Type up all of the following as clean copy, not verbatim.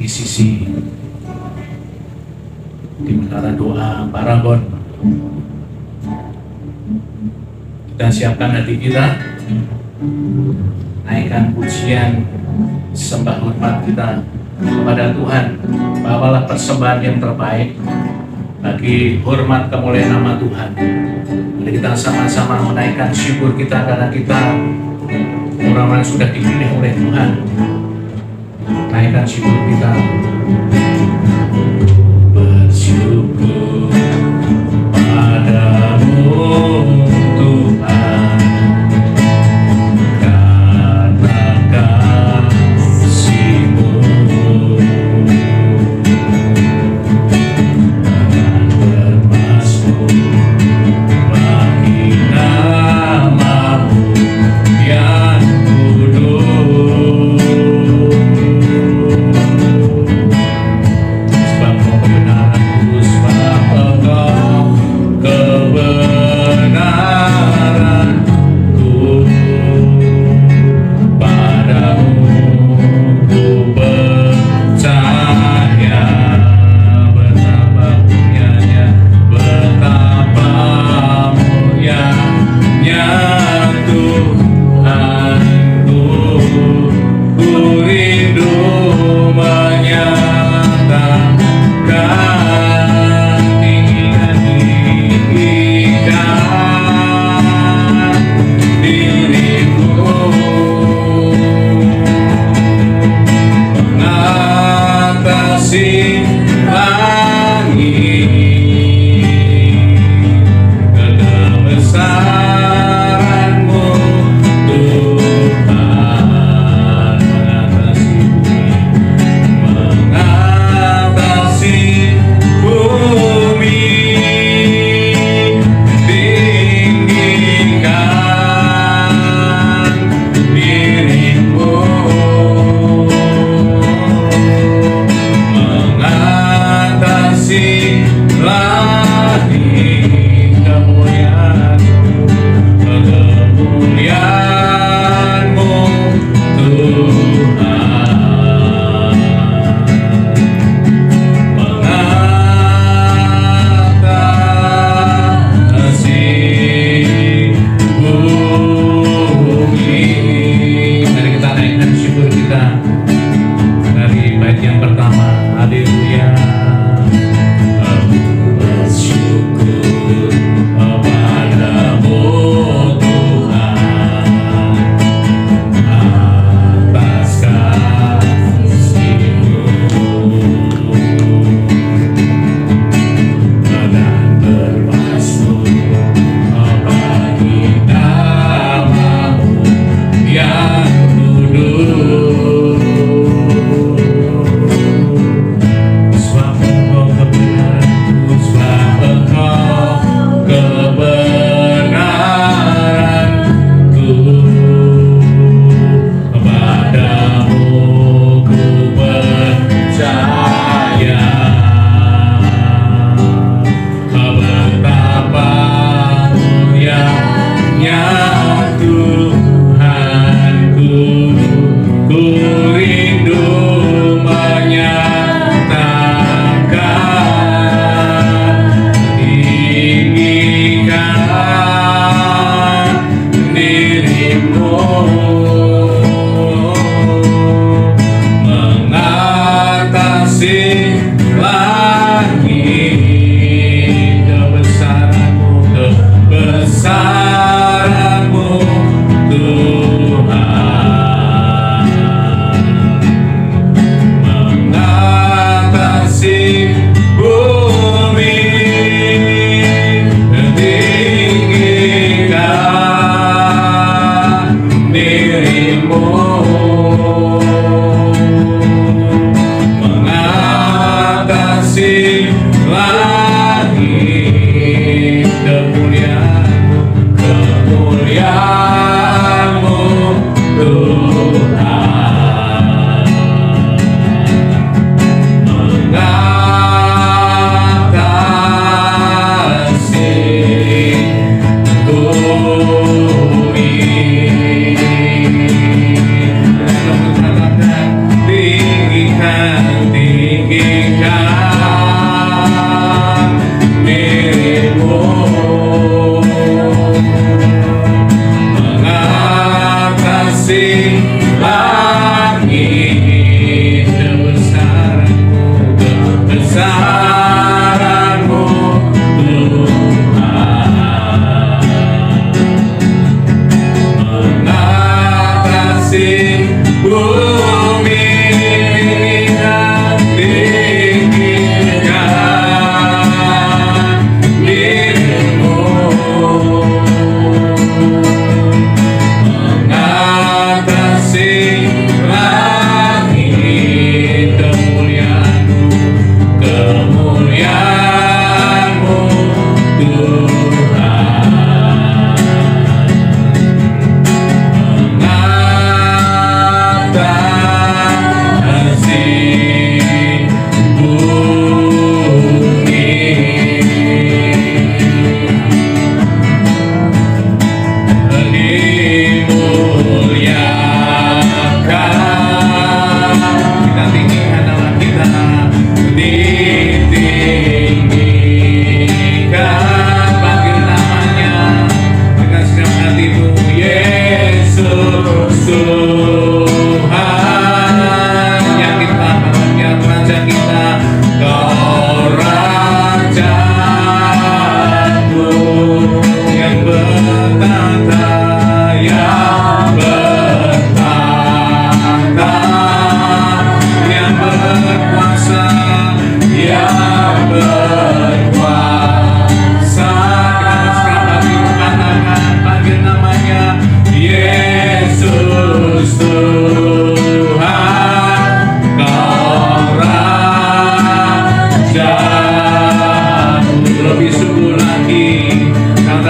di sisi di menara doa Paragon. Kita siapkan hati kita, naikkan pujian sembah hormat kita kepada Tuhan. Bawalah persembahan yang terbaik bagi hormat kemuliaan nama Tuhan. Mari kita sama-sama menaikkan syukur kita karena kita orang-orang yang sudah dipilih oleh Tuhan. Naikkan syukur kita. Bersyukur padamu Tuhan, karena kasih-Mu dengan bermasmur bagi nama-Mu yang kudus. Sebab kebenaran-Ku, sebab Engkau kebenaran-Ku, padamu ku percaya. Betapa mulianya, betapa mulianya Tuhanku. Ku rindu menyatakan tinggikan diriku, mengatasi langit kebesaran-Mu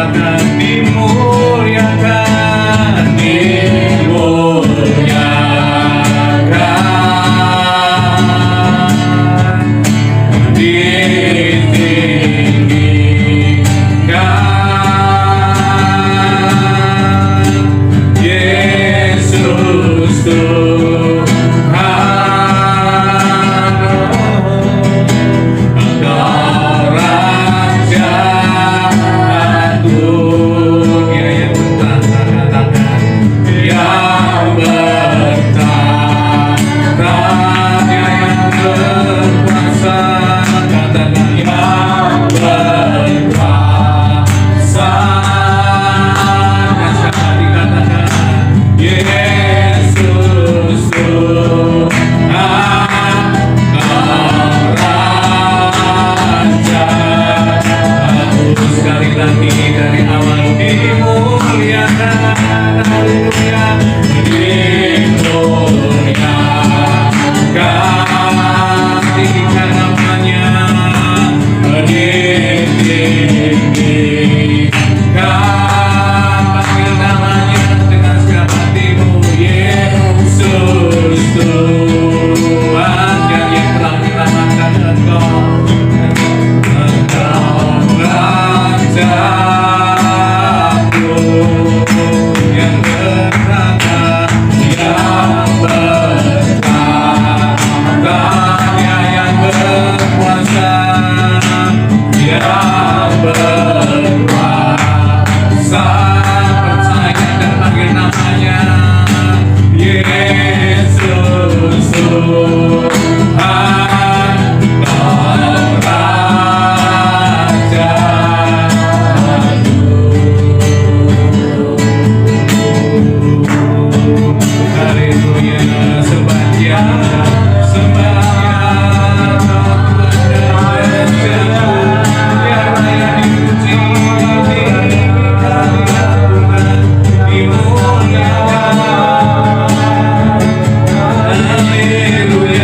katakan dimuliakan, ditinggikan. Yesus Tuhan, Engkau Raja agung, Dia yang bertahta, katakan yang bertahta, Dia yang berkuasa, katakan yang berkuasa. Dan siapa dikatakan Yesus Tuhan, Engkau Raja agung. Sekali lagi dari awal dimuliakan, haleluya, dimuliakan, tinggikan namanya, ditinggikan, panggil namanya dengan segala hatimu, Yesus Tuhan, Dia yang telah menyelamatkan engkau. Engkau Raja agung, yang bertahta, yang bertahta, Dia yang berkuasa, yang berkuasa. Percaya dan panggil namanya, Yesus Tuhan, Engkau Raja agung. Haleluya, sembahyang, sembahyang, Tuhan dan biar raya dipuji, ditinggikan, diagungkan, dimuliakan. Haleluya.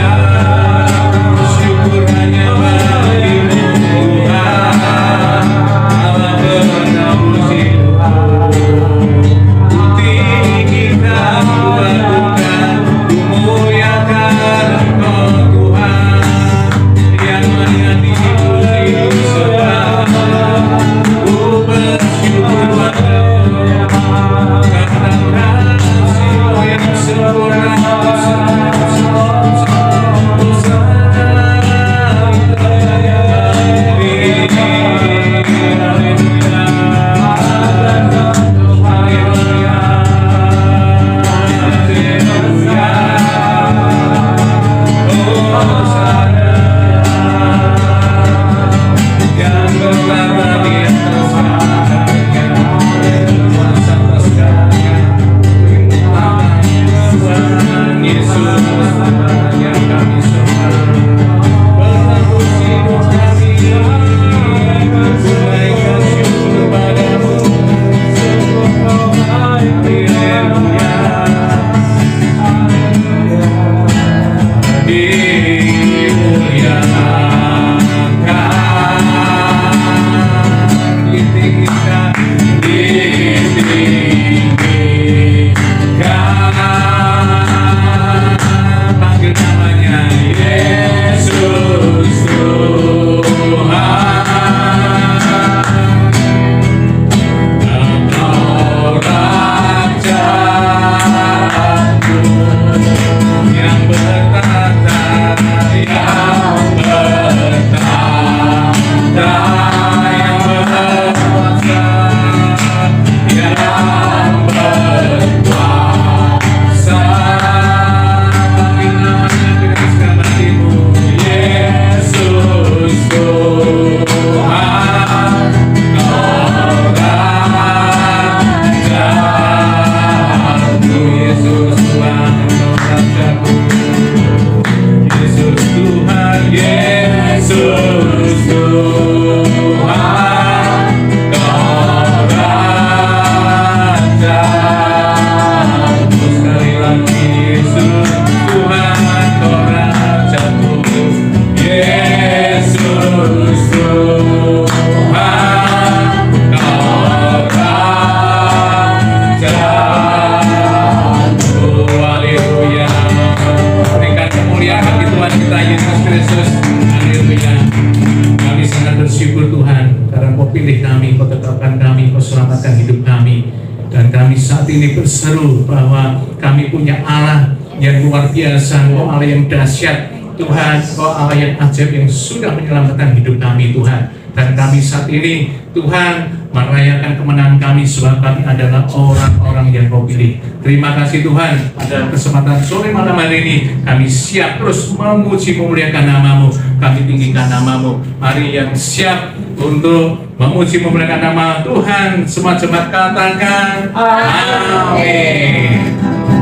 menyelamatkan hidup kami. Dan kami saat ini berseru bahwa kami punya Allah yang luar biasa, Engkau Allah yang dahsyat, Tuhan, Engkau Allah yang ajaib yang sudah menyelamatkan hidup kami, Tuhan. Dan kami saat ini, Tuhan, merayakan kemenangan kami sebab kami adalah orang-orang yang Kau pilih. Terima kasih Tuhan, pada kesempatan sore malam hari ini kami siap terus memuji memuliakan nama-Mu. Kami tinggikan nama-Mu. Mari yang siap untuk memuji memuliakan nama Tuhan, semua jemaat katakan amin.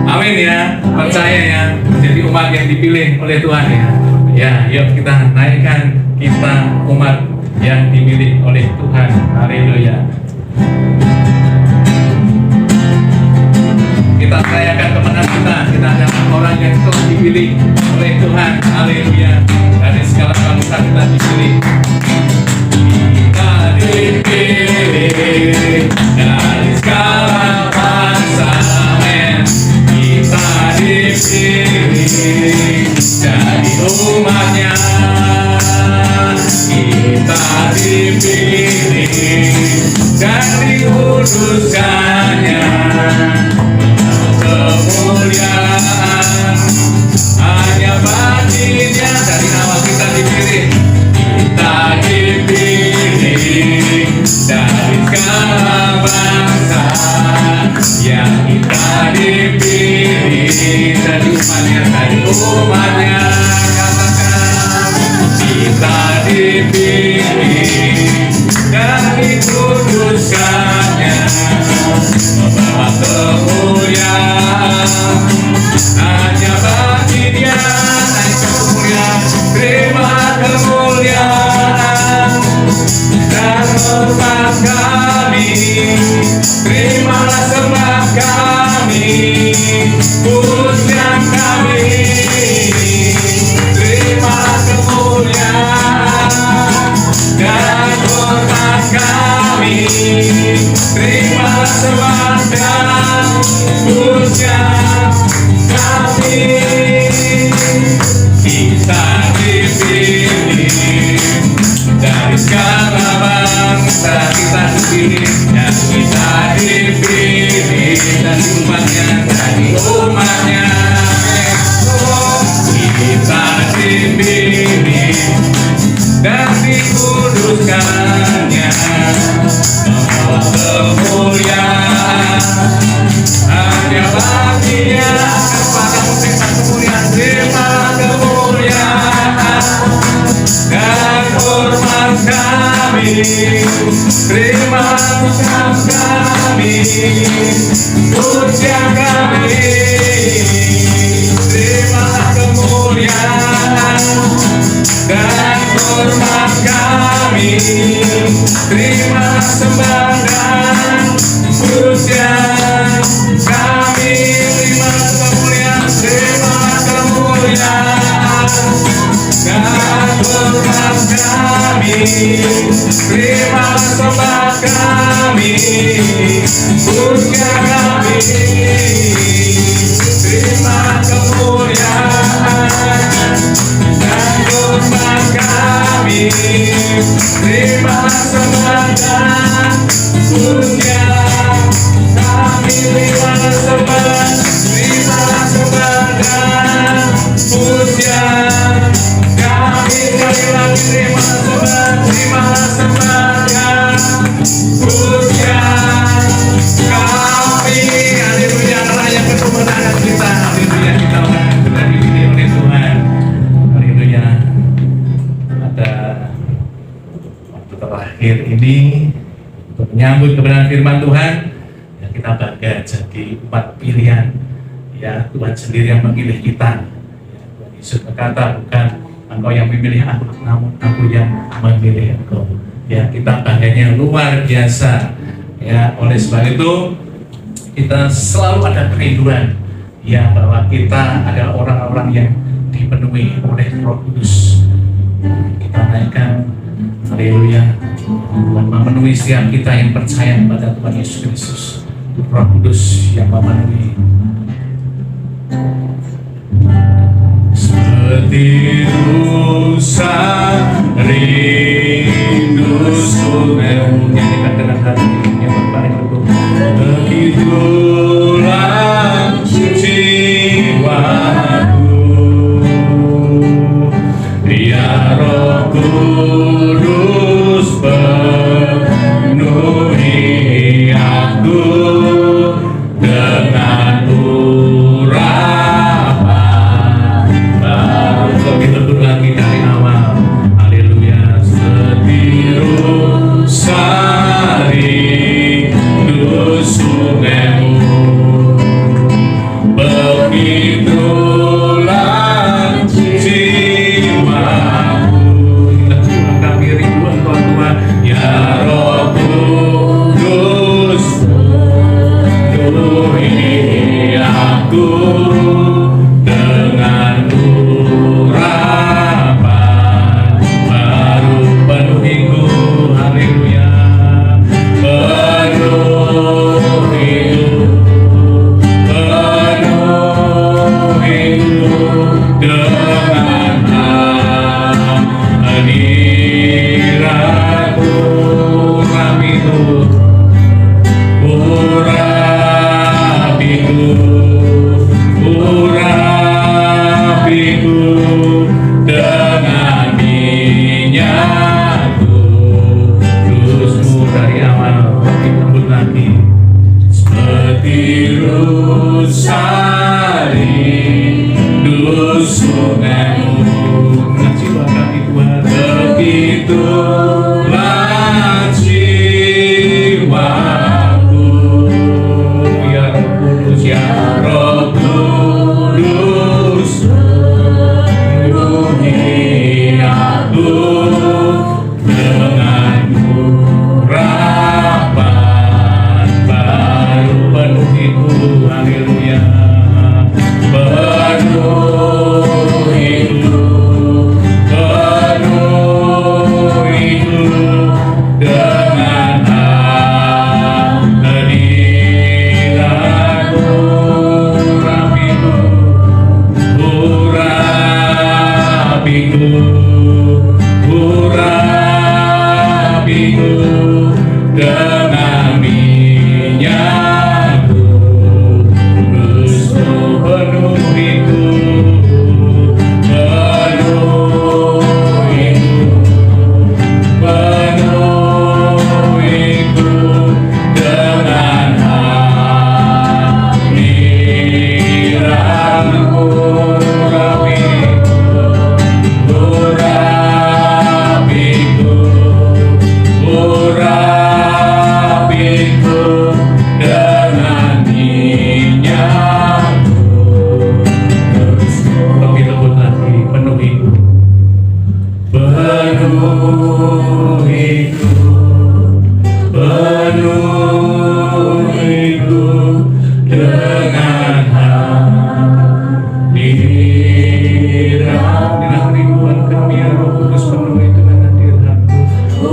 Amin ya, percaya ya, menjadi umat yang dipilih oleh Tuhan ya. Ya, yuk kita naikkan, kita umat yang dimilih oleh Tuhan. Haleluya. Kita rayakan kemenangan kita adalah orang yang telah dipilih oleh Tuhan. Haleluya. Dari segala bangsa kita dipilih. Kita dipilih dari segala bangsa, men. Kita dipilih dari umatnya. Kita dipilih dari kuduskannya, kemuliaan hanya baginya. Dari awal kita dipilih, kita dipilih dari segala bangsa, yang kita dipilih dari umatnya, katakan kita dipilih dari kuduskannya, membawa kemuliaan hanya bagi Dia. Naik kemuliaan, terima kemuliaan dan hormat kami, terimalah sembah kami, pujian kami, terimalah kemuliaan dan hormat kami, terimalah sembah dan pujian kami. Kita dipilih dari segala bangsa, kita dipilih dan kita dipilih dari umatnya, kita dipilih dan dikuduskannya, membawa kemuliaan hanya bagi-Nya. Kepada musik dan kemuliaan, terima kemuliaan dan hormat kami, terima ucap kami, pujian kami, terima kemuliaan dan hormat kami, terima sembah dan pujian kami, terima kemuliaan, terima kemuliaan dan hormat kami, terima sembah kami, pujian kami, terima kemuliaan dan hormat kami, terima sembah dan pujian kami, terima sembah, terima sembah dan pujian kami. Sekali lagi terima sembah, terima sembah dan pujian kami. Haleluya, rakyat kemenangan kita. Haleluya, kita orang sudah dipilih oleh Tuhan. Haleluya. Pada waktu terakhir ini untuk menyambut kebenaran firman Tuhan, ya kita bangga jadi umat pilihan. Ya, Tuhan sendiri yang memilih kita. Ya, Tuhan Yesus berkata, bukan engkau yang memilih aku, namun aku yang memilih engkau. Ya, kita bangganya luar biasa. Ya, oleh sebab itu kita selalu ada kerinduan, ya, bahwa kita adalah orang-orang yang dipenuhi oleh Roh Kudus. Kita naikkan, haleluya, Tuhan memenuhi setiap kita yang percaya kepada Tuhan Yesus Kristus. Roh Kudus yang memenuhi. Seperti rusa rindu sungai, nyanyikan dengan hati yang paling biru sari sungai jiwa kami Tuhan begitulah jiwaku ya Roh Kudus ya Roh Kudus penuhi aku dengan urapan baru penuhiku haleluya penuhiku dengan hadiratmu urapiku dengan minyakku terusmu penuhiku dengan hadiratmu urapiku dengan minyakku terus lebih lembut lagi penuhiku dengan hadirat rinduan kami ya Roh Kudus penuhi dengan hadirat-Mu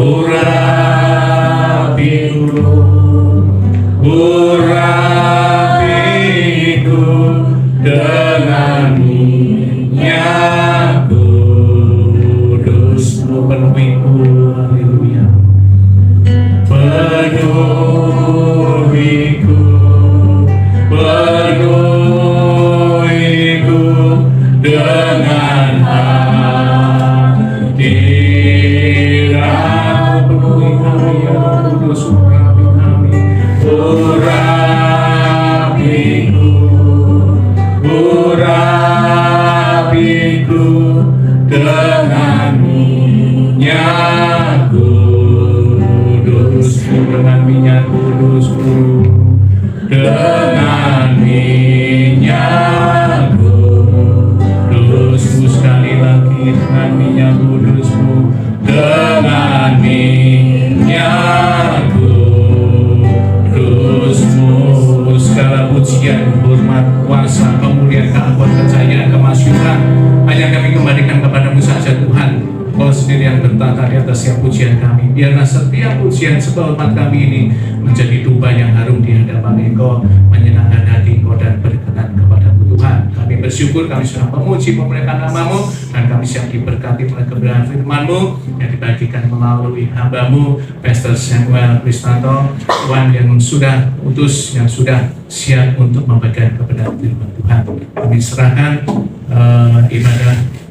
urapiku dengan minyak kudus-Mu penuhiku haleluya penuhiku dengan hadirat penuhi kami ya Roh Kudus urapi kami urapiku dengan minyak kudus dengan minyak kudus-Mu dengan minyak kudus-Mu sekali lagi dengan minyak kudus-Mu dengan minyak kudus-Mu segala pujian, hormat, kuasa, kemuliaan, keagungan, kejayaan, kemasyhuran hanya kami kembalikan kepada-Mu saja Tuhan. Kau sendiri yang bertata di atas setiap pujian kami. Biarlah setiap pujian sebab kami ini menjadi dupa yang harum di hadapan Engkau, menyenangkan hati Engkau dan berkenan kepada-Mu Tuhan. Kami bersyukur, kami sudah memuji memuliakan nama-Mu, dan kami siap diberkati oleh kebenaran firman-Mu yang dibagikan melalui hamba-Mu Pastor Samuel Kristanto, Tuhan yang sudah utus, yang sudah siap untuk membagikan kebenaran firman Tuhan. Kami serahkan ibadah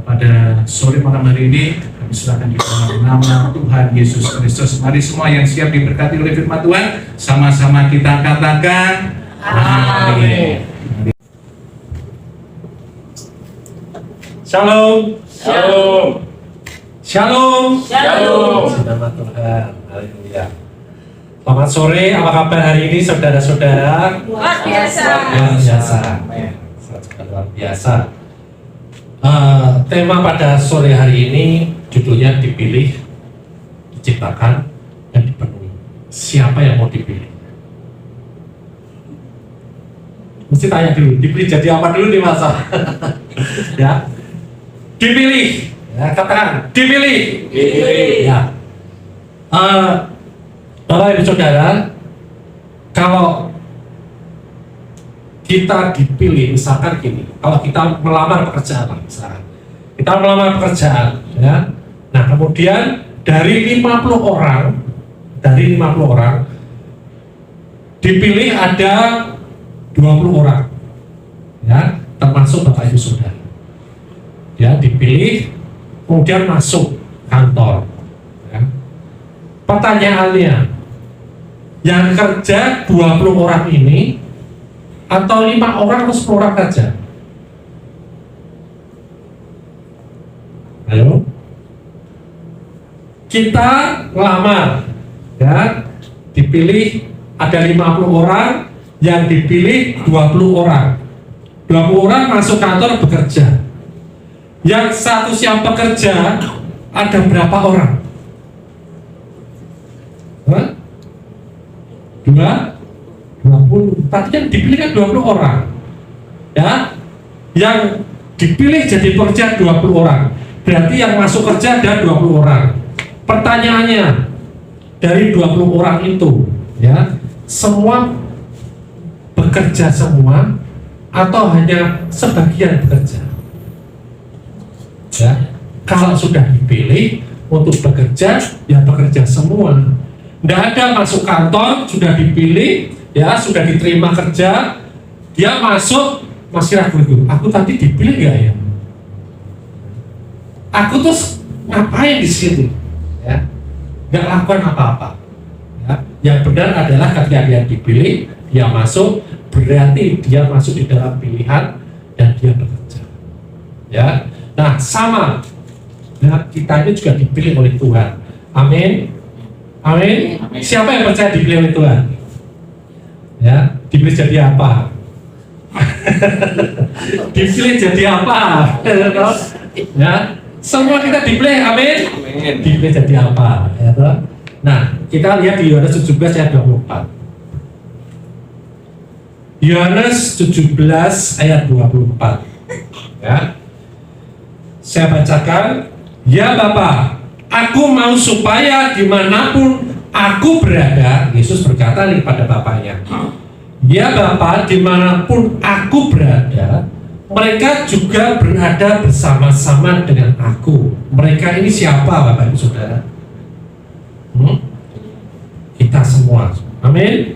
pada sore malam hari ini, kami serahkan di dalam nama Tuhan Yesus Kristus. Mari semua yang siap diberkati oleh firman Tuhan, sama-sama kita katakan amin. Shalom. Shalom. Shalom. Shalom. Nama Tuhan. Haleluya. Selamat sore, apa kabar hari ini saudara-saudara? Luar biasa. Luar biasa. Luar biasa. Tema pada sore hari ini judulnya dipilih, diciptakan, dan dipenuhi. Siapa yang mau dipilih? Mesti tanya dulu, dipilih jadi apa dulu nih masa? Ya, dipilih. Ya, katakan dipilih. Dipilih. Ya. Bapak Ibu Saudara, kalau kita dipilih, misalkan gini, kalau kita melamar pekerjaan, misalkan kita melamar pekerjaan, ya, nah kemudian dari 50 orang dipilih ada 20 orang, ya, termasuk Bapak Ibu Saudara, ya, dipilih kemudian masuk kantor, ya. Pertanyaannya, Yang kerja 20 orang ini atau 5 orang atau 10 orang saja? Ayo. Kita ngelamar, ya, dipilih ada 50 orang, yang dipilih 20 orang. 20 orang masuk kantor bekerja. Yang satu siap bekerja ada berapa orang? Hah? 20. Tadi yang dipilih kan 20 orang. Ya. Yang dipilih jadi pekerja 20 orang. Berarti yang masuk kerja ada 20 orang. Pertanyaannya, dari 20 orang itu, ya, semua bekerja semua atau hanya sebagian bekerja? Ya, kalau sudah dipilih untuk bekerja, ya bekerja semua. Tidak ada masuk kantor, sudah dipilih, ya sudah diterima kerja, dia masuk masih ragu, aku tadi dipilih nggak ya? Aku terus ngapain di situ? Ya, nggak lakukan apa-apa. Ya, yang benar adalah ketika dia dipilih, dia masuk, berarti dia masuk di dalam pilihan dan dia bekerja. Ya, nah sama. Nah, kita ini juga dipilih oleh Tuhan. Amin. Amin. Siapa yang percaya dipilih oleh Tuhan? Ya, dipilih jadi apa? Dipilih jadi apa? Ya, semua kita dipilih. Amin. Dipilih jadi apa? Ya, toh? Nah, kita lihat di Yohanes 17 ayat 24. Yohanes 17 ayat 24. Ya. Saya bacakan. Ya Bapa, aku mau supaya dimanapun aku berada, Yesus berkata kepada Bapaknya, ya Bapa, dimanapun aku berada, mereka juga berada bersama-sama dengan aku. Mereka ini siapa, Bapak Ibu Saudara? Kita semua. Amin.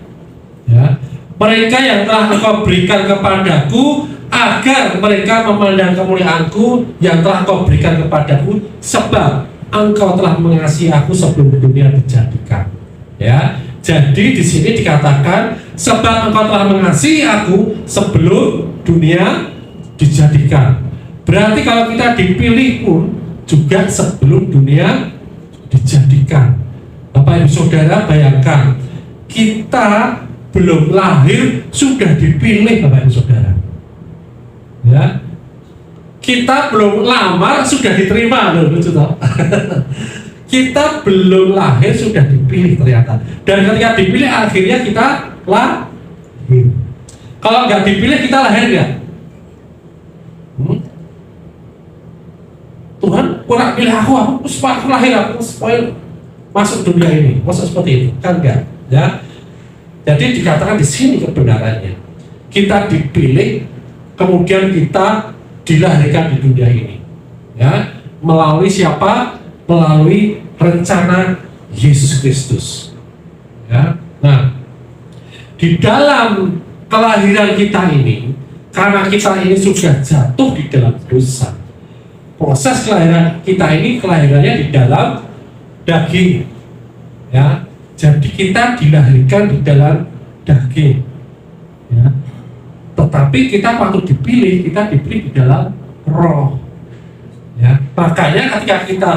Ya. Mereka yang telah Engkau berikan kepadaku, agar mereka memandang kemuliaanku yang telah Kau berikan kepadaku, sebab Engkau telah mengasihi aku sebelum dunia dijadikan. Ya, jadi di sini dikatakan sebab Engkau telah mengasihi aku sebelum dunia dijadikan. Berarti kalau kita dipilih pun juga sebelum dunia dijadikan. Bapak Ibu Saudara, bayangkan kita belum lahir sudah dipilih, Bapak Ibu Saudara. Ya, kita belum lamar sudah diterima loh, lucu toh. Kita belum lahir sudah dipilih ternyata. Dan ketika dipilih akhirnya kita lahir. Kalau nggak dipilih kita lahir nggak? Tuhan kurang pilih aku supaya aku lahir, aku supaya masuk dunia ini. Masa seperti itu? Kan enggak, ya. Jadi dikatakan di sini kebenarannya. Kita dipilih, kemudian kita dilahirkan di dunia ini, ya, melalui siapa? Melalui rencana Yesus Kristus. Ya. Nah, di dalam kelahiran kita ini, karena kita ini sudah jatuh di dalam dosa, proses kelahiran kita ini kelahirannya di dalam daging, ya. Jadi kita dilahirkan di dalam daging, ya. Tetapi kita patut dipilih, kita dipilih di dalam roh, ya. Makanya ketika kita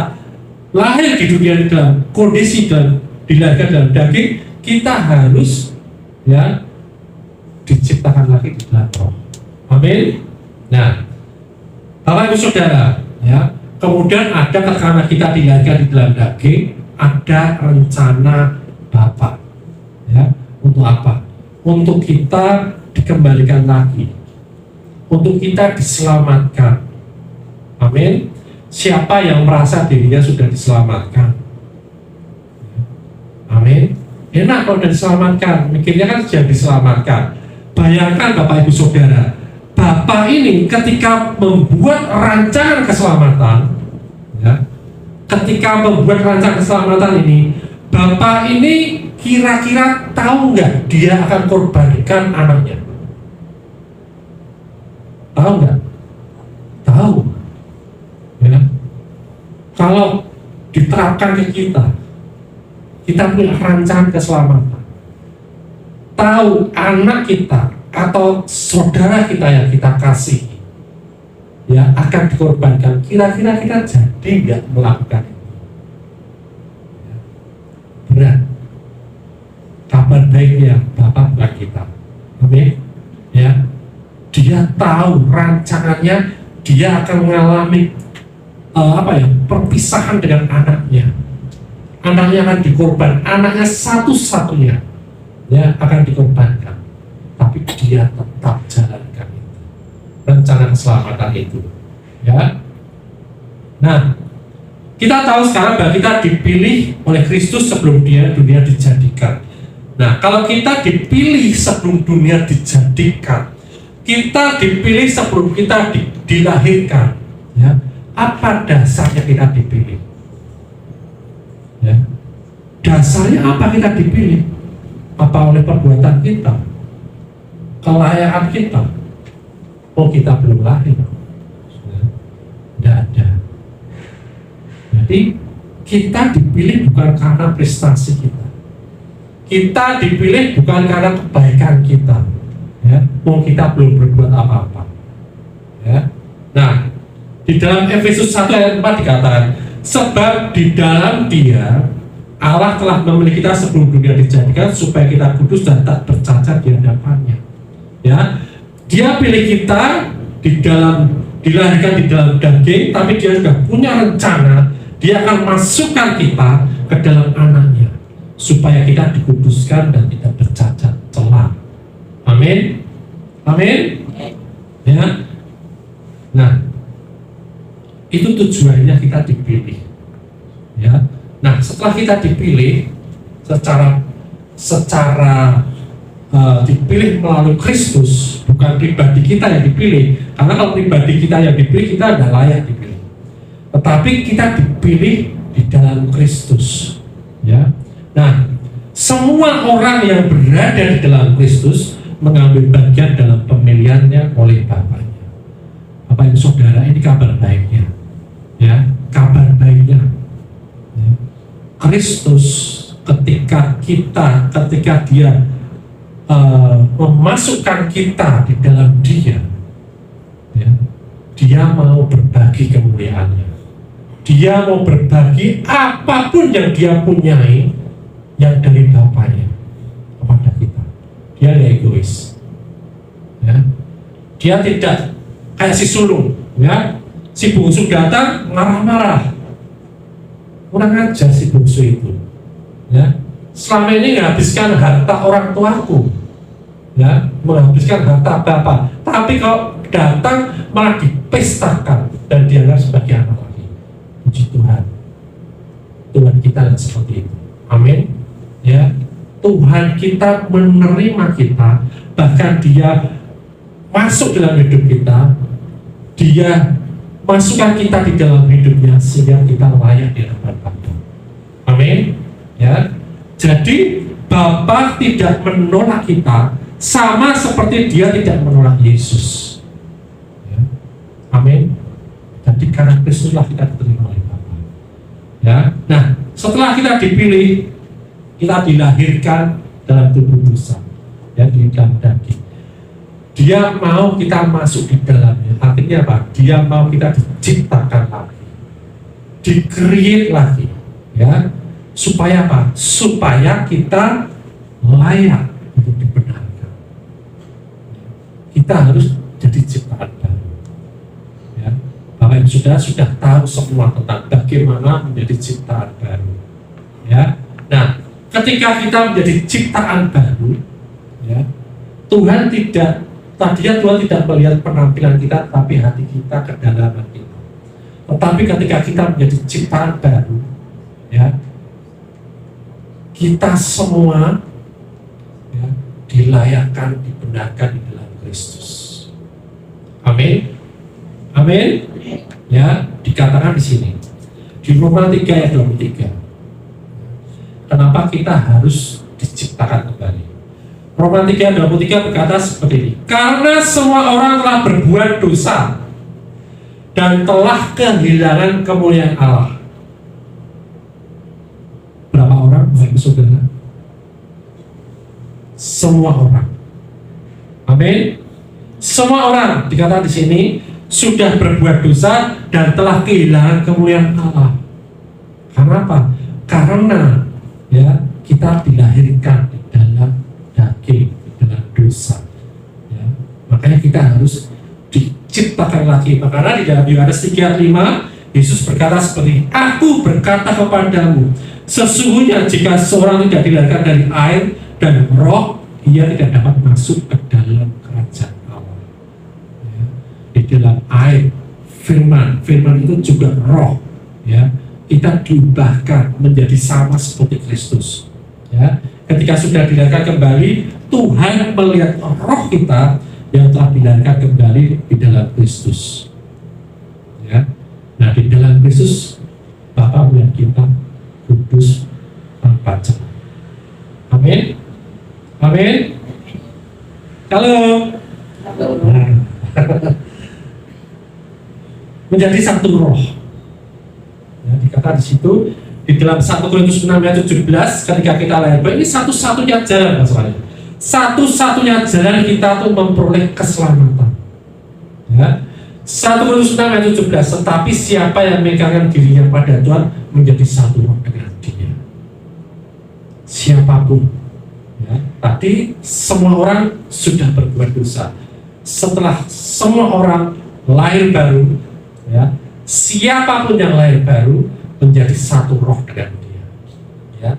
lahir di dunia dalam kondisi dan dilahirkan dalam daging, kita harus, ya, diciptakan lagi di dalam roh. Amin. Nah, Bapak Ibu Saudara, ya, kemudian ada karena kita dilahirkan di dalam daging, ada rencana Bapa, ya, untuk apa? Untuk kita dikembalikan lagi, untuk kita diselamatkan. Amin. Siapa yang merasa dirinya sudah diselamatkan? Amin. Enak kalau sudah diselamatkan, mikirnya kan sudah diselamatkan. Bayangkan Bapak Ibu Saudara, Bapak ini ketika membuat rancangan keselamatan, ya, ketika membuat rancangan keselamatan ini, Bapak ini kira-kira tahu nggak dia akan korbankan anaknya? Tahu nggak? Tahu. Ya. Kalau diterapkan ke kita punya rancangan keselamatan. tahu anak kita atau saudara kita yang kita kasihi ya akan dikorbankan, kira-kira kita jadi nggak melakukan itu? Berat. Kabar baiknya Bapak buat kita, amin. Ya, dia tahu rancangannya, dia akan mengalami perpisahan dengan anaknya. Anaknya akan dikorban, anaknya satu-satunya ya akan dikorbankan, tapi dia tetap jalankan itu, rencana keselamatan itu ya. Nah, kita tahu sekarang bahwa kita dipilih oleh Kristus sebelum dunia dijadikan. Nah, kalau kita dipilih sebelum dunia dijadikan, kita dipilih sebelum kita dilahirkan ya, apa dasarnya kita dipilih? Ya. Dasarnya apa kita dipilih? Apa oleh perbuatan kita? Kelayakan kita? Oh, kita belum lahir. Tidak ada. Jadi kita dipilih bukan karena prestasi kita. Kita dipilih bukan karena kebaikan kita. Ya, oh kita belum berbuat apa-apa. Ya. Nah, di dalam Efesus 1 ayat 4 dikatakan, sebab di dalam Dia Allah telah memilih kita sebelum dunia dijadikan supaya kita kudus dan tak bercacat di hadapannya. Ya, Dia pilih kita dilahirkan di dalam daging, tapi Dia sudah punya rencana. Dia akan masukkan kita ke dalam anaknya supaya kita dikuduskan dan tidak bercacat celah. Amin. Amin. Ya. Nah, itu tujuannya kita dipilih. Ya. Nah, setelah kita dipilih secara dipilih melalui Kristus, bukan pribadi kita yang dipilih. Karena kalau pribadi kita yang dipilih, kita tidak layak dipilih. Tetapi kita dipilih di dalam Kristus. Ya. Nah, semua orang yang berada di dalam Kristus mengambil bagian dalam pemilihannya oleh Bapaknya. Bapak Ibu Saudara, ini kabar baiknya. Ya, kabar baiknya. Ya. Kristus ketika Dia memasukkan kita di dalam Dia, ya, Dia mau berbagi kemuliaannya. Dia mau berbagi apapun yang Dia punyai, yang dari Bapaknya kepada kita. Dia tidak egois. Ya. Dia tidak kayak si sulung, ya. Si bungsu datang marah-marah. Kurang ajar si bungsu itu. Ya. Selama ini menghabiskan harta orang tuaku, ya, menghabiskan harta Bapak. Tapi kalau datang malah dipestakan dan dianggap sebagai anak lagi. Puji Tuhan. Tuhan kita seperti itu. Amin. Ya, Tuhan kita menerima kita, bahkan Dia masuk dalam hidup kita, Dia masukkan kita di dalam hidupnya sehingga kita layak di hadapan Bapa. Amin. Ya, jadi Bapa tidak menolak kita, sama seperti Dia tidak menolak Yesus. Ya. Amin. Jadi karena Kristuslah kita diterima oleh Bapa. Ya, nah setelah kita dipilih, kita dilahirkan dalam tubuh dosa, ya, di dalam daging. Dia mau kita masuk di dalamnya. Artinya apa? Dia mau kita diciptakan lagi, di-create lagi, ya. Supaya apa? Supaya kita layak untuk dibenarkan. Kita harus jadi ciptaan baru. Ya. Bapak Ibu Saudara sudah tahu semua tentang bagaimana menjadi ciptaan baru. Ya. Nah, ketika kita menjadi ciptaan baru, ya, Tuhan tidak melihat penampilan kita, tapi hati kita, kedalaman kita. Tetapi ketika kita menjadi ciptaan baru, ya, kita semua, ya, dilayakkan, dibenarkan di dalam Kristus. Amin. Amin. Ya, dikatakan di sini di Roma 3 ayat 23. Kenapa kita harus diciptakan kembali? Roma 3 ayat 23 berkata seperti ini. Karena semua orang telah berbuat dosa dan telah kehilangan kemuliaan Allah. Berapa orang, Bapak Saudara? semua orang. Amin. Semua orang dikatakan di sini sudah berbuat dosa dan telah kehilangan kemuliaan Allah. Karena apa? Karena ya kita dilahirkan di dalam daging, di dalam dosa. Ya, makanya kita harus diciptakan lagi. Makanya di dalam Yohanes 3:5 Yesus berkata seperti, Aku berkata kepadamu, sesungguhnya jika seorang tidak dilahirkan dari air dan roh, ia tidak dapat masuk ke dalam kerajaan Allah. Ya, di dalam air, firman itu juga roh. Ya, kita diubahkan menjadi sama seperti Kristus. Ya, ketika sudah dilahirkan kembali, Tuhan melihat roh kita yang telah dilahirkan kembali di dalam Kristus. Ya, nah di dalam Kristus Bapa melihat kita kudus tanpa celah. Amin. Amin. Halo. Nah. Menjadi satu roh. Ya, dikatakan di situ di dalam 1 Korintus 6 ayat 17, ketika kita lahir baru, ini satu-satunya jalan, satu-satunya jalan kita tuh memperoleh keselamatan. Ya. 1 Korintus 6 ayat 17, tetapi siapa yang memegangkan dirinya pada Tuhan menjadi satu roh dengan Dia. Siapapun. Ya. Tadi semua orang sudah berbuat dosa. Setelah semua orang lahir baru, ya, siapapun yang lahir baru menjadi satu roh dengan Dia. Ya.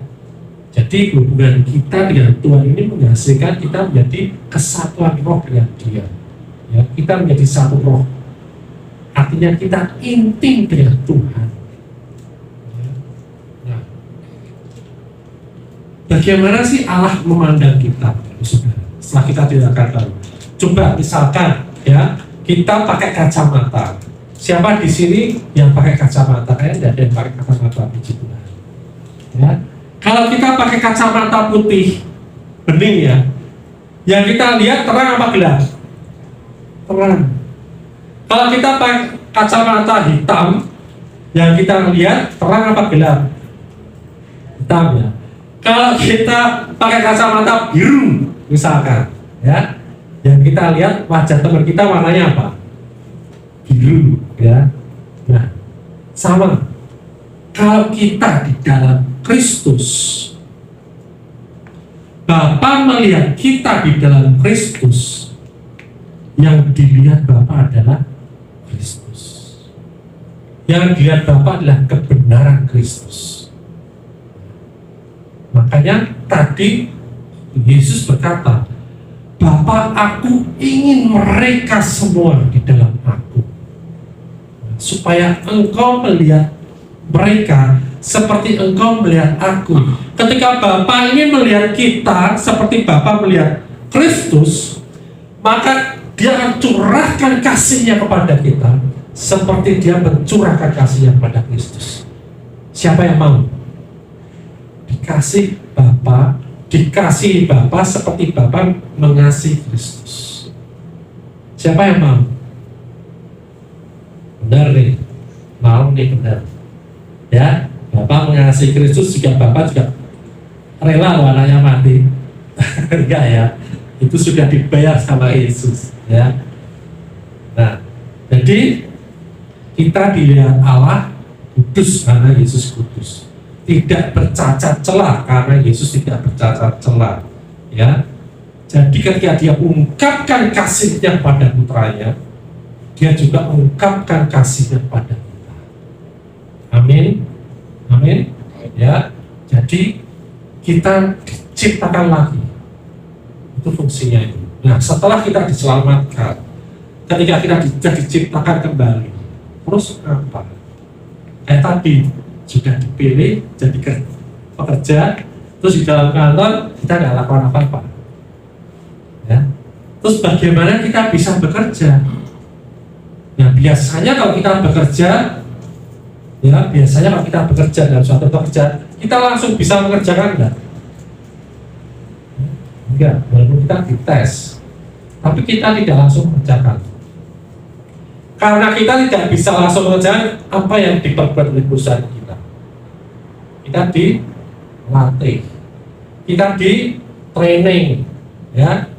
Jadi hubungan kita dengan Tuhan ini menghasilkan kita menjadi kesatuan roh dengan Dia. Ya, kita menjadi satu roh. Artinya kita intim dengan Tuhan. Ya. Nah, bagaimana sih Allah memandang kita, saudara? Setelah kita tidak akan coba misalkan, ya, kita pakai kacamata. Siapa di sini yang pakai kacamata? Kayaknya tidak ada yang pakai kacamata, puji Tuhan. Ya. Kalau kita pakai kacamata putih, bening ya, yang kita lihat terang apa gelap? Terang. Kalau kita pakai kacamata hitam, yang kita lihat terang apa gelap? Hitam ya. Kalau kita pakai kacamata biru, misalkan, ya, yang kita lihat wajah teman kita warnanya apa? Biru, ya. Nah, sama. Kalau kita di dalam Kristus, Bapa melihat kita di dalam Kristus, yang dilihat Bapa adalah Kristus. Yang dilihat Bapa adalah kebenaran Kristus. Makanya tadi Yesus berkata, Bapa, aku ingin mereka semua di dalam aku, supaya engkau melihat mereka seperti engkau melihat aku. Ketika Bapa ingin melihat kita seperti Bapa melihat Kristus, maka Dia akan curahkan kasih-Nya kepada kita seperti Dia mencurahkan kasih-Nya kepada Kristus. Siapa yang mau dikasih Bapa seperti Bapa mengasihi Kristus? Siapa yang mau? Benar nih, mau nih, benar. Ya, Bapa mengasihi Kristus juga, Bapa juga rela anaknya mati. Enggak ya, itu sudah dibayar sama Yesus. Ya, nah, jadi kita dilihat Allah kudus karena Yesus kudus, tidak bercacat celah karena Yesus tidak bercacat celah. Ya, jadi ketika Dia ungkapkan kasih-Nya pada putranya, Dia juga ungkapkan kasih-Nya pada kita. Amin, amin. Ya, jadi kita diciptakan lagi, itu fungsinya itu. Nah, setelah kita diselamatkan, ketika kita sudah diciptakan kembali, terus apa? Kayak tadi, sudah dipilih jadi pekerja, terus di dalam kantor kita nggak lakukan apa-apa. Ya. Terus bagaimana kita bisa bekerja? Nah, biasanya kalau kita bekerja, ya biasanya kalau kita bekerja dalam suatu pekerjaan, kita langsung bisa mengerjakan enggak? Enggak, walaupun kita dites, tapi kita tidak langsung mengerjakan. Karena kita tidak bisa langsung mengerjakan apa yang diperbuat oleh perusahaan kita. Kita dilatih, kita di training, Ya,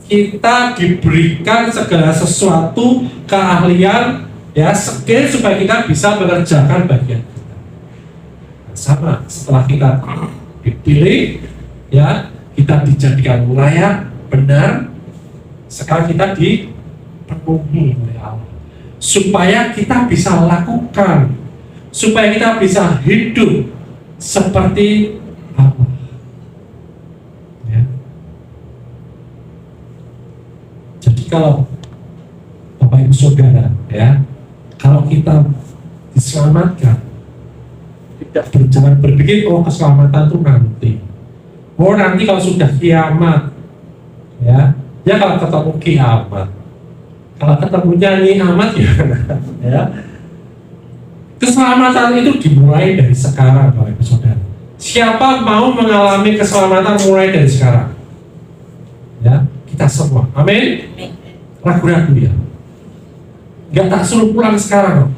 kita diberikan segala sesuatu, keahlian, ya, skill supaya kita bisa mengerjakan bagian kita. Sama, setelah kita dipilih, ya, kita dijadikan layak, benar. Sekarang kita dipenuhi oleh Allah, supaya kita bisa lakukan, supaya kita bisa hidup seperti Allah. Ya. Jadi kalau Bapak Ibu Saudara, ya, kalau kita diselamatkan, tidak berjalan berpikir oh keselamatan itu nanti. Oh nanti kalau sudah kiamat, ya kalau ketemu kiamat, kalau ketemunya kiamat ya. Keselamatan itu dimulai dari sekarang, Bapak Ibu Saudara. Siapa mau mengalami keselamatan mulai dari sekarang? Ya, kita semua. Amin. Ragu-ragu ya. Gak tak suruh pulang sekarang.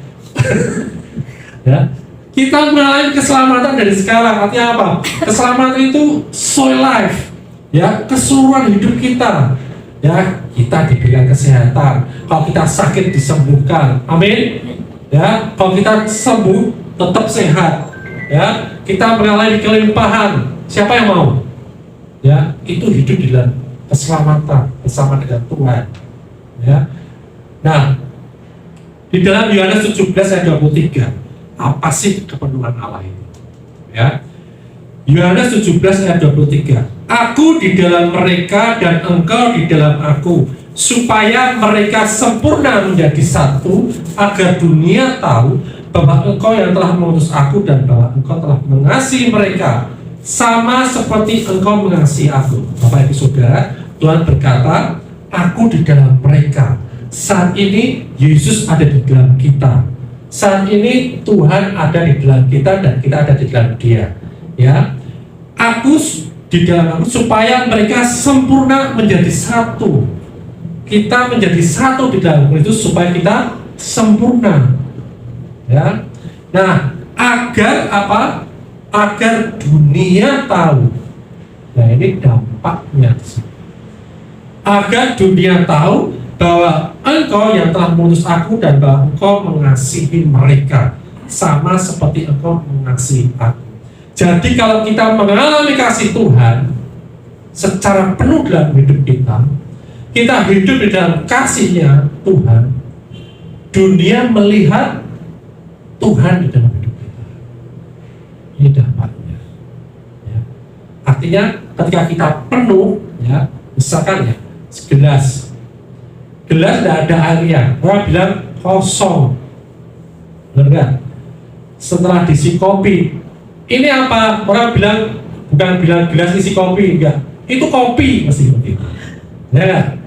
Ya, kita mengalami keselamatan dari sekarang. Artinya apa? Keselamatan itu soul life. Ya, keseluruhan hidup kita. Ya, kita diberikan kesehatan. Kalau kita sakit disembuhkan. Amin. Ya, kalau kita sembuh tetap sehat. Ya, kita mengalami kelimpahan. Siapa yang mau? Ya, itu hidup di dalam keselamatan bersama dengan Tuhan. Ya. Nah, di dalam Yohanes 17 ayat 23, apa sih kepenuhan Allah itu? Ya. Yohanes 17 ayat 23. Aku di dalam mereka dan engkau di dalam aku, supaya mereka sempurna menjadi satu, agar dunia tahu bahwa engkau yang telah mengutus aku dan bahwa engkau telah mengasihi mereka sama seperti engkau mengasihi aku. Bapak Ibu Saudara, Tuhan berkata, aku di dalam mereka. Saat ini Yesus ada di dalam kita. Saat ini Tuhan ada di dalam kita dan kita ada di dalam Dia. Ya, aku di dalam aku supaya mereka sempurna menjadi satu. Kita menjadi satu di dalam Kristus supaya kita sempurna. Ya. Nah, agar apa? Agar dunia tahu. Nah, ini dampaknya. Agar dunia tahu bahwa engkau yang telah mengutus aku dan bahwa engkau mengasihi mereka sama seperti engkau mengasihi aku. Jadi kalau kita mengalami kasih Tuhan secara penuh dalam hidup kita hidup di dalam kasih-Nya Tuhan, dunia melihat Tuhan di dalam hidup kita. Ini dampaknya. Ya. Artinya ketika kita penuh, ya, misalkan ya, gelas tidak ada airnya, orang bilang kosong, benar nggak? Setelah diisi kopi, ini apa? Orang bilang bukan bilang gelas isi kopi, enggak. Itu kopi mesti seperti itu. Ya,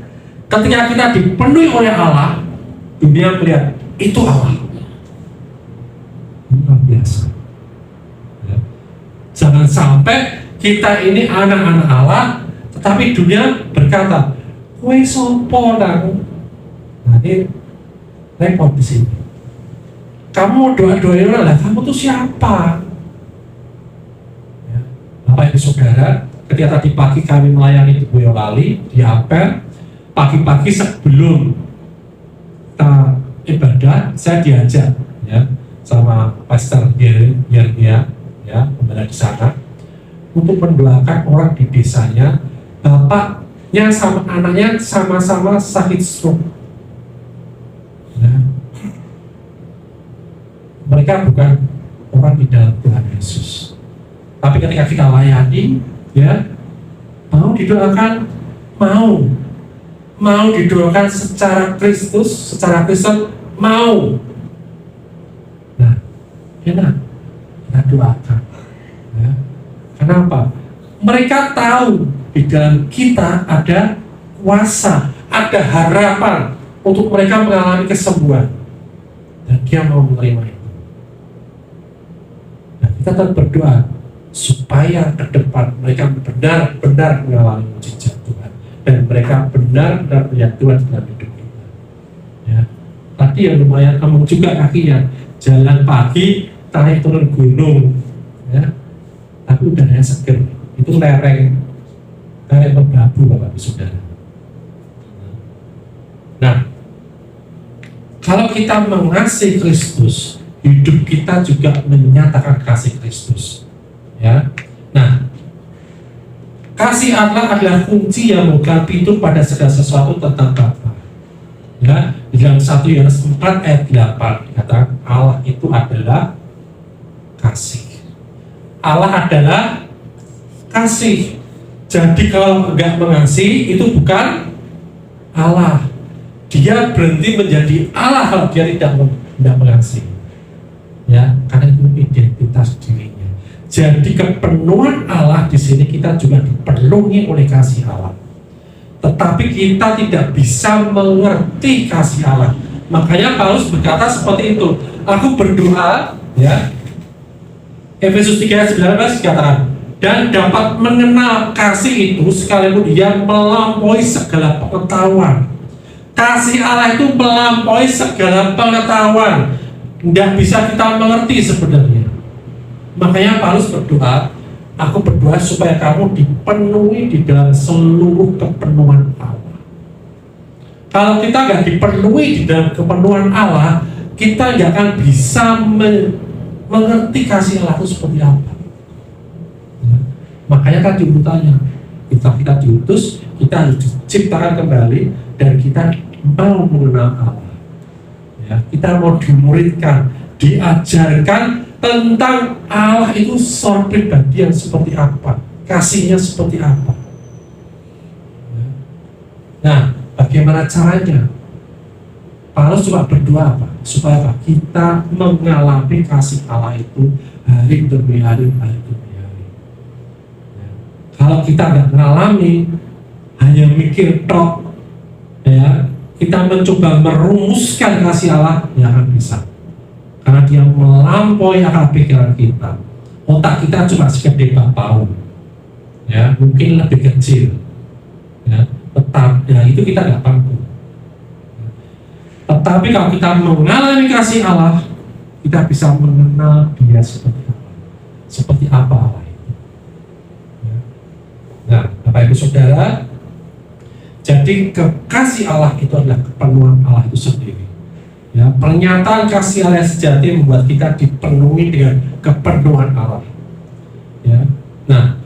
ketika kita dipenuhi oleh Allah, dunia melihat itu Allah. Luar biasa. Ya. Jangan sampai kita ini anak-anak Allah, tetapi dunia berkata, "Kowe sopo nang?" Nah, ini repot di sini. Kamu doa-doain lah, kamu tuh siapa? Ya. Bapak Ibu Saudara, ketika tadi pagi kami melayani di Boyolali, di Apel, pagi-pagi sebelum kita ibadah, saya diajak ya sama Pastor Yernia, ya, pembela di sana, untuk mendoakan orang di desanya. Bapaknya sama anaknya sama-sama sakit stroke. Ya. Mereka bukan orang di dalam Tuhan Yesus, tapi ketika kita layani, ya, mau didoakan, mau didoakan secara Kristus, secara Kristen, mau. Nah, enak, kita doakan. Ya. Kenapa? Mereka tahu di dalam kita ada kuasa, ada harapan untuk mereka mengalami kesembuhan, dan dia mau menerima itu. Nah, kita tetap berdoa supaya ke depan mereka benar-benar mengalami mujizat Tuhan dan mereka benar-benar melihat Tuhan dalam hidup kita. Ya. Tadi yang lumayan kamu juga kakinya jalan pagi naik turun gunung, ya, tapi udaranya seger, itu lereng, kayak berlabu Bapak Ibu Saudara. Nah, kalau kita mengasihi Kristus, hidup kita juga menyatakan kasih Kristus. Ya, nah, kasih Allah adalah kunci yang membuka pintu pada segala sesuatu tentang Bapa. Ya, di dalam 1 Yohanes 4 ayat 8 dikatakan Allah itu adalah kasih. Allah adalah kasih. Jadi kalau enggak mengasihi itu bukan Allah. Dia berhenti menjadi Allah kalau dia tidak mengasihi. Ya, karena itu identitas dirinya. Jadi kepenuhan Allah di sini kita juga dipenuhi oleh kasih Allah. Tetapi kita tidak bisa mengerti kasih Allah. Makanya Paulus berkata seperti itu. Aku berdoa, ya. Efesus 3:19 dikatakan, dan dapat mengenal kasih itu sekalipun dia melampaui segala pengetahuan. Kasih Allah itu melampaui segala pengetahuan. Tidak bisa kita mengerti sebenarnya. Makanya Paulus berdoa, aku berdoa supaya kamu dipenuhi di dalam seluruh kepenuhan Allah. Kalau kita nggak dipenuhi di dalam kepenuhan Allah, kita nggak akan bisa mengerti kasih Allah itu seperti apa. Ya. Makanya kan diurutannya, kita diutus, kita harus diciptakan kembali dan kita mau mengenal Allah. Ya, kita mau dimuridkan, diajarkan tentang Allah itu seorang pribadi yang seperti apa, kasihnya seperti apa. Nah, bagaimana caranya? Paulus cuma berdoa apa? Supaya apa? Kita mengalami kasih Allah itu hari demi hari, hari demi hari. Ya. Kalau kita nggak mengalami, hanya mikir tok, ya, kita mencoba merumuskan kasih Allah, ya akan bisa. Karena dia melampaui akal pikiran kita. Otak kita cuma segede bapau, ya, mungkin lebih kecil, ya, tetap, ya itu kita nggak mampu. Tetapi kalau kita mengalami kasih Allah, kita bisa mengenal Dia seperti apa Allah itu. Ya. Nah, Bapak Ibu Saudara, jadi kasih Allah itu adalah kepenuhan Allah itu sendiri. Ya, pernyataan kasih Allah yang sejati membuat kita dipenuhi dengan kepenuhan Allah. Ya. Nah,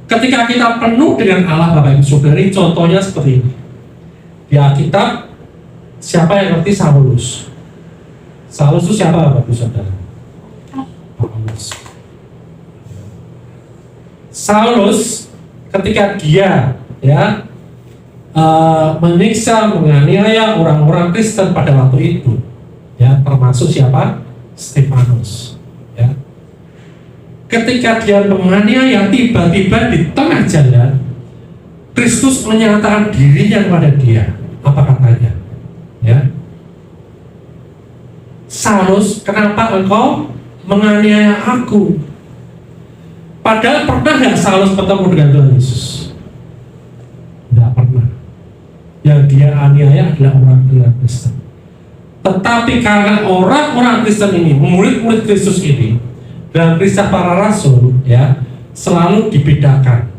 ketika kita penuh dengan Allah, Bapak Ibu Saudara, contohnya seperti ini. Di Alkitab, siapa yang ngerti Saulus? Saulus itu siapa, Bapak Ibu Saudara? Paulus. Saulus ketika dia, ya, menyiksa, menganiaya orang-orang Kristen pada waktu itu, ya, termasuk siapa? Stefanus. Ya. Ketika dia menganiaya, tiba-tiba di tengah jalan Kristus menyatakan dirinya kepada dia. Apa katanya? Ya, Saulus, kenapa engkau menganiaya aku? Padahal pernah nggak Saulus ketemu dengan Tuhan Yesus? Tidak pernah. Yang dia aniaya adalah orang Kristen. Tetapi karena orang-orang Kristen ini, murid-murid Kristus ini, dalam Kisah Para Rasul, ya, selalu dibedakan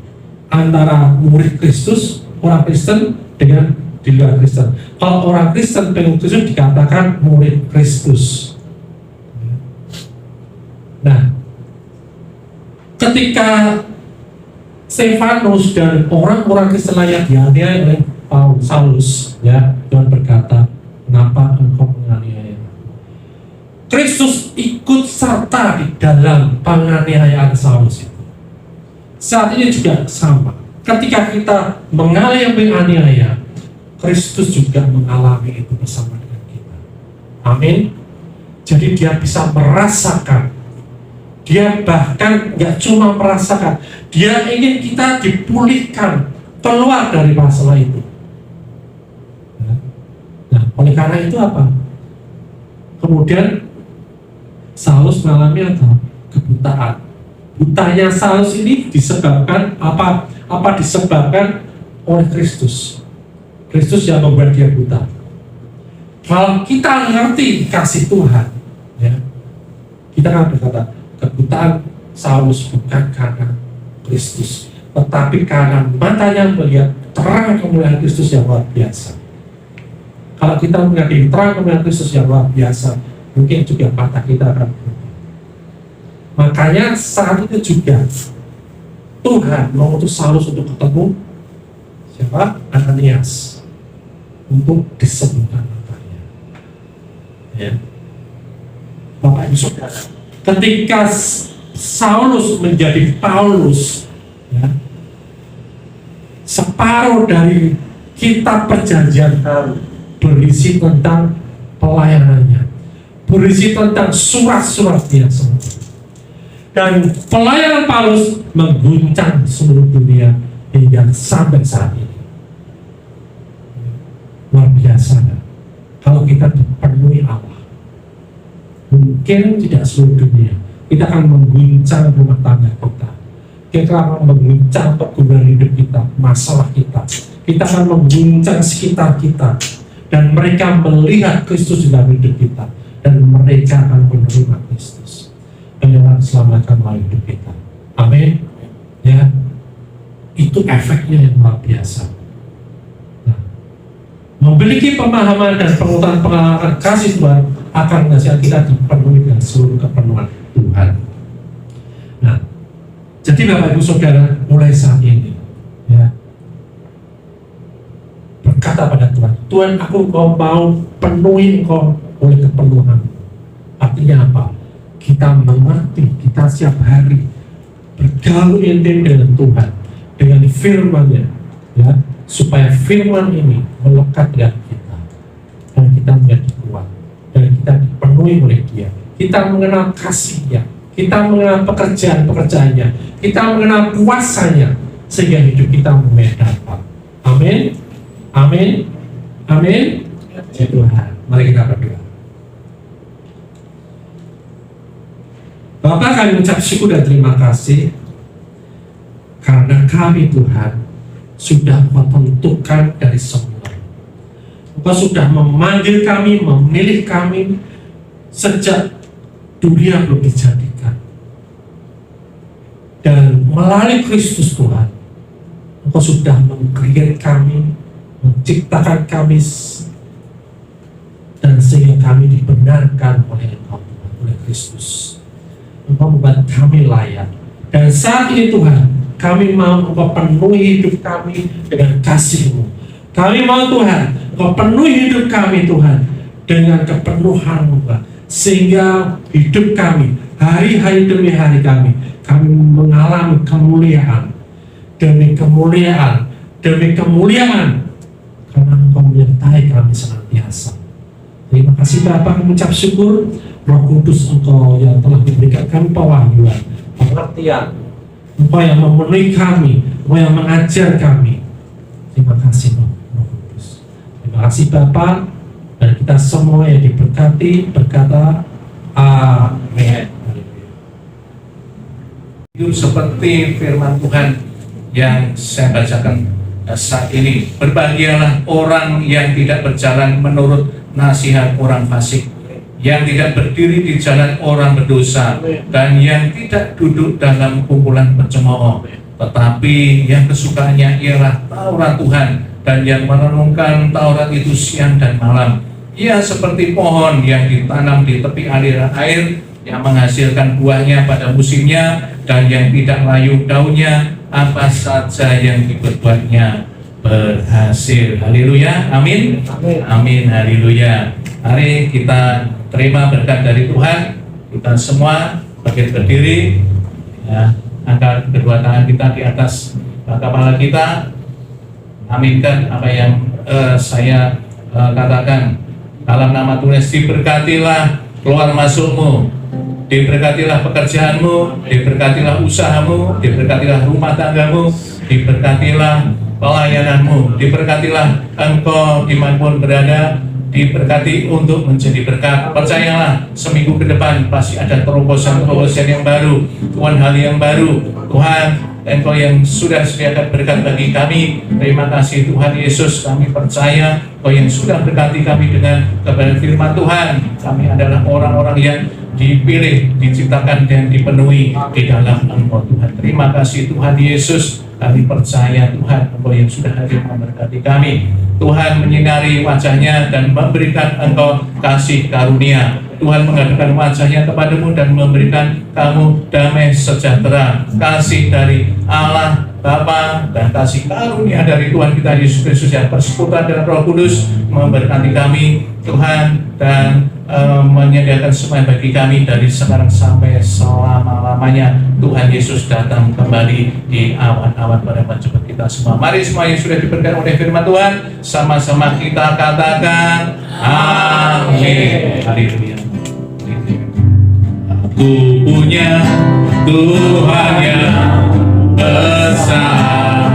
antara murid Kristus, orang Kristen dengan di luar Kristen. Kalau orang Kristen pengikut Kristus dikatakan murid Kristus. Nah, ketika Stefanus dan orang-orang Kristen lainnya dianiaya oleh Saulus, ya, Tuhan berkata, kenapa engkau menganiaya? Kristus ikut serta di dalam penganiayaan Saulus itu. Saat ini juga sama. Ketika kita mengalami aniaya, Kristus juga mengalami itu bersama dengan kita. Amin. Jadi dia bisa merasakan. Dia bahkan nggak cuma merasakan, dia ingin kita dipulihkan, keluar dari masalah itu. Nah, oleh karena itu apa? Kemudian Saulus mengalami apa? Kebutaan. Butanya Saulus ini disebabkan apa? Apa disebabkan oleh Kristus? Kristus yang membuat dia buta. Kalau kita ngerti kasih Tuhan, ya, kita akan berkata kebutaan Saulus bukan karena Kristus, tetapi karena matanya melihat terang kemuliaan Kristus yang luar biasa. Kalau kita melihat terang kemuliaan Kristus yang luar biasa, mungkin juga mata kita akan berubah. Makanya saat itu juga Tuhan mengutus Saulus untuk ketemu siapa? Ananias, untuk disembuhkan matanya. Ya. Bapak Ibu Saudara, ketika Saulus menjadi Paulus, ya, separuh dari kitab Perjanjian Baru berisi tentang pelayanannya, berisi tentang surat-surat dia semua. Dan pelayanan Paulus mengguncang seluruh dunia hingga sampai saat ini. Luar biasa kan? Kalau kita dipenuhi Allah, mungkin tidak seluruh dunia, kita akan mengguncang rumah tangga kita akan mengguncang pergumulan hidup kita, masalah kita akan mengguncang sekitar kita, dan mereka melihat Kristus dalam hidup kita, dan mereka akan menerima Kristus dan akan selamatkan melalui hidup kita. Amin. Ya, itu efeknya yang luar biasa. Nah, memiliki pemahaman dan pengetahuan kasih Tuhan akan menghasilkan kita dipenuhi dengan seluruh kepenuhan Tuhan. Nah, jadi Bapak Ibu Saudara, mulai saat ini, ya, berkata pada Tuhan, Tuhan, aku mau penuhi Engkau oleh kepenuhan. Artinya apa? Kita mengerti, kita setiap hari bergaul intim dengan Tuhan, dengan firman-Nya, ya, supaya firman ini melekat dalam kita, dan kita menjadi kuat, dan kita dipenuhi oleh Dia. Kita mengenal kasih-Nya, kita mengenal pekerjaan-pekerjaannya, kita mengenal kuasanya, sehingga hidup kita mulai dapat. Amin, amin, amin. Ya Tuhan, mari kita berdoa. Bapak, kami ucap syukur dan terima kasih karena kami Tuhan sudah menentukan dari semula. Engkau sudah memanggil kami, memilih kami sejak dunia belum dijadikan. Dan melalui Kristus Tuhan, Engkau sudah meng-create kami, menciptakan kami, dan sehingga kami dibenarkan oleh Engkau, oleh Kristus. Engkau membuat kami layak. Dan saat ini Tuhan, kami mau Engkau penuhi hidup kami dengan kasih-Mu. Kami mau Tuhan, Engkau penuhi hidup kami Tuhan dengan kepenuhan-Mu, sehingga hidup kami, hari-hari demi hari kami mengalami kemuliaan demi kemuliaan demi kemuliaan, karena Engkau menyertai kami senantiasa. Terima kasih Bapa, kami ucap syukur. Roh Kudus Engkau yang telah memberikan kami pewahyuan, pengertian, Engkau yang memenuhi kami, Engkau yang mengajar kami. Terima kasih Roh Kudus. Terima kasih Bapa, dan kita semua yang diberkati berkata amin. Itu seperti firman Tuhan yang saya bacakan saat ini. Berbahagialah orang yang tidak berjalan menurut nasihat orang fasik, yang tidak berdiri di jalan orang berdosa, dan yang tidak duduk dalam kumpulan pencemooh, tetapi yang kesukaannya ialah Taurat Tuhan, dan yang merenungkan Taurat itu siang dan malam. Ia seperti pohon yang ditanam di tepi aliran air, yang menghasilkan buahnya pada musimnya, dan yang tidak layu daunnya, apa saja yang diperbuatnya berhasil. Haleluya, amin, amin, haleluya. Mari kita terima berkat dari Tuhan. Kita semua bangkit berdiri, ya, angkat kedua tangan kita di atas kepala kita. Aminkan apa yang saya katakan. Dalam nama Tuhan, diberkatilah keluar masukmu, diberkatilah pekerjaanmu, diberkatilah usahamu, diberkatilah rumah tanggamu, diberkatilah pelayananmu, diberkatilah engkau dimanapun berada, diberkati untuk menjadi berkat. Percayalah, seminggu ke depan pasti ada terobosan-terobosan yang baru, Tuhan, hal yang baru. Tuhan, Engkau yang sudah sediakan berkat bagi kami. Terima kasih Tuhan Yesus, kami percaya Engkau yang sudah berkati kami dengan kebenaran firman Tuhan. Kami adalah orang-orang yang dipilih, diciptakan dan dipenuhi di dalam Engkau Tuhan. Terima kasih Tuhan Yesus. Kami percaya Tuhan, Engkau yang sudah hadir memberkati kami. Tuhan menyinari wajahnya dan memberikan Engkau kasih karunia. Tuhan mengadakan wajahnya kepadamu dan memberikan kamu damai sejahtera. Kasih dari Allah Bapa dan kasih karunia dari Tuhan kita Yesus Kristus yang persekutuan dengan Roh Kudus memberkati kami Tuhan, dan menyediakan semua bagi kami dari sekarang sampai selama-lamanya. Tuhan Yesus datang kembali di awan-awan pada menjemput kita semua. Mari semua yang sudah diberkati oleh firman Tuhan, sama-sama kita katakan amin. Haleluya. Aku punya Tuhan yang besar,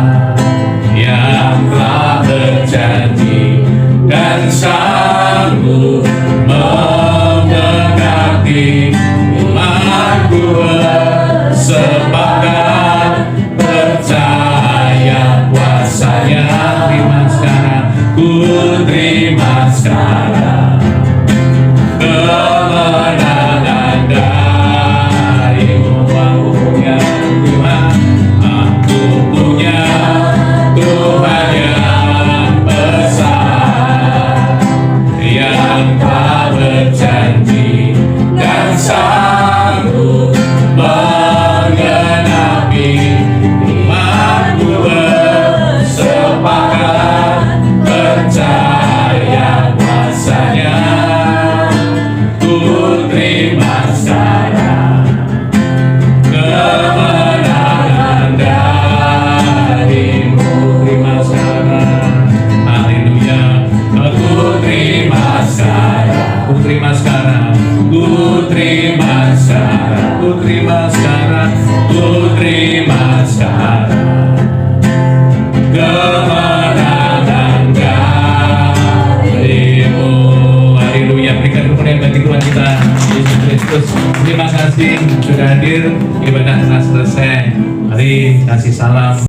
yang telah berjanji dan sanggup memberkati umatku. Sepakat percaya kuasanya. Terima sekarang, ku terima sekarang kemenangan darimu. Aku punya Tuhan, aku punya Tuhan yang besar, yang telah berjanji dan sanggup menggenapi imanku. Bersepakat percaya kuasanya, ku terima sekarang kemenangan darimu. Terima sekarang, haleluya. Aku terima sekarang, ku terima sekarang, ku terima sekarang, ku terima sekarang, ku terima sekarang kemenangan darimu. Haleluya. Berikan kemuliaan bagi Tuhan kita Yesus Kristus. Terima kasih sudah hadir. Ibadah telah selesai. Mari kasih salam.